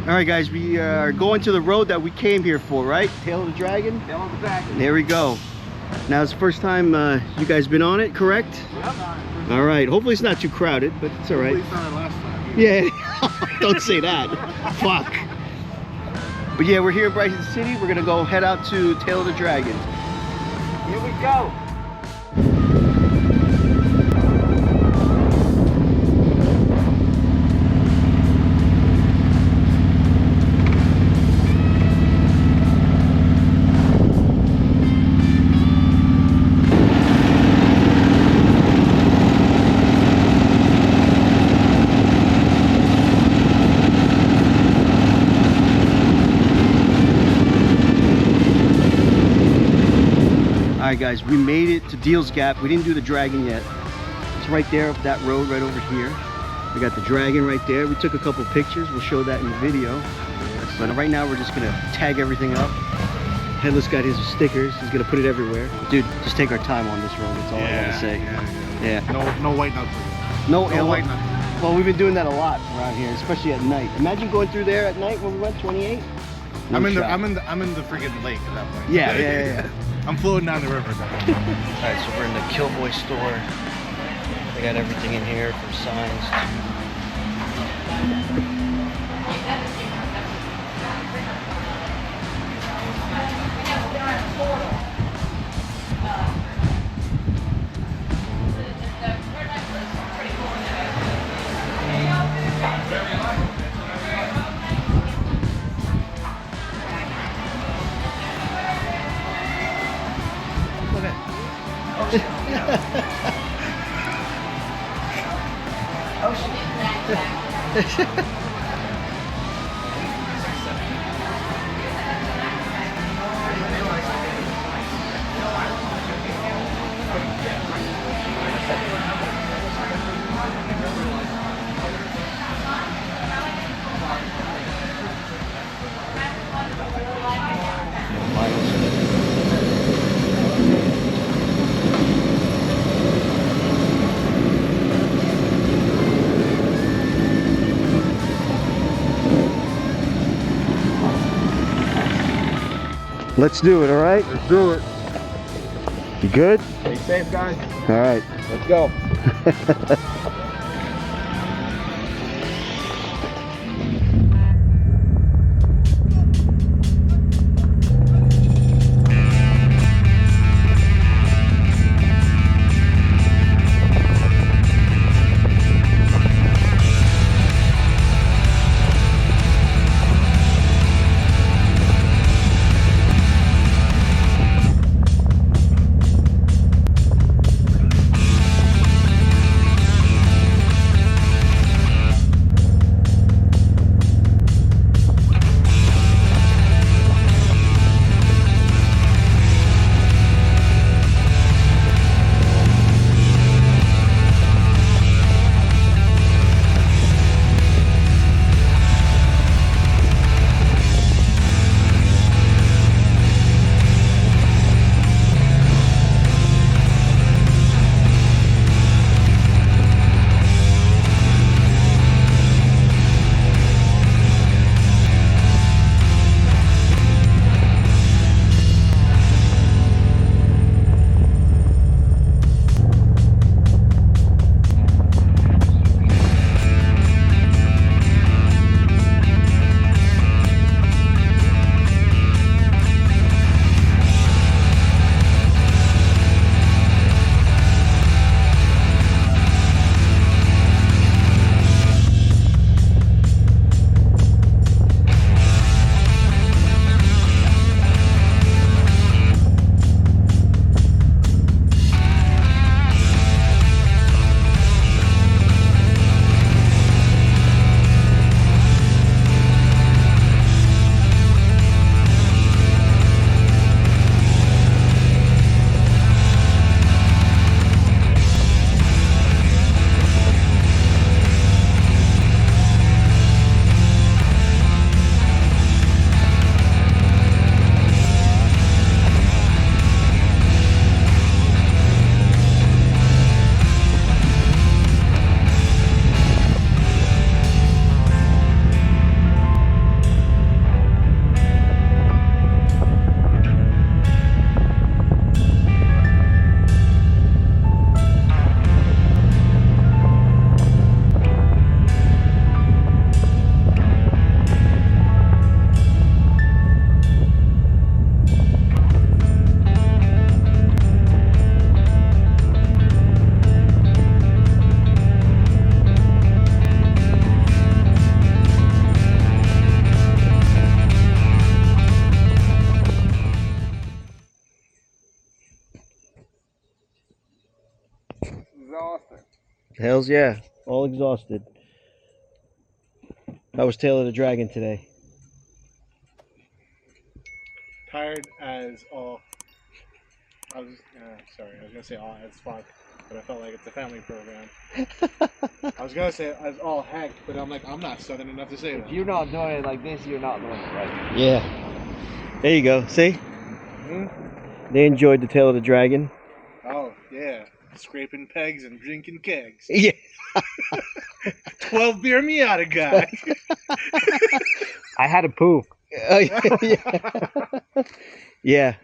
All right, guys, we are going to the road that we came here for, right? Tail of the Dragon? Tail of the Dragon. There we go. Now, it's the first time you guys been on it, correct? Yep. All right. Hopefully it's not too crowded, but it's all right. Hopefully it's not our last time. Yeah. Don't say that. Fuck. But yeah, we're here in Bryson City. We're going to go head out to Tail of the Dragon. Here we go. Alright guys, we made it to Deals Gap. We didn't do the Dragon yet. It's right there up that road right over here. We got the Dragon right there. We took a couple pictures. We'll show that in the video. But right now we're just gonna tag everything up. Headless got his stickers. He's gonna put it everywhere. Dude, just take our time on this road. That's all I gotta say. Yeah. No white nuts. No white nuts. Well, we've been doing that a lot around here, especially at night. Imagine going through there at night when we went 28. No I'm in shot. the freaking lake at that point. Yeah. I'm floating down the river. Alright, so we're in the Killboy store. They got everything in here from signs to... Let's do it, all right? Let's do it. You good? Stay safe, guys. All right. Let's go. Hells yeah. All exhausted. How was Tail of the Dragon today? Tired as all. Sorry, I was gonna say all as fuck, but I felt like it's a family program. I was gonna say as all heck, but I'm like, I'm not southern enough to say that. If you're not doing it like this, you're not doing it right. Yeah. There you go. See? Hmm? They enjoyed the Tail of the Dragon. Oh yeah, scraping pegs and drinking kegs. Yeah. 12 beer Miata guy. I had a poo. Yeah. Yeah.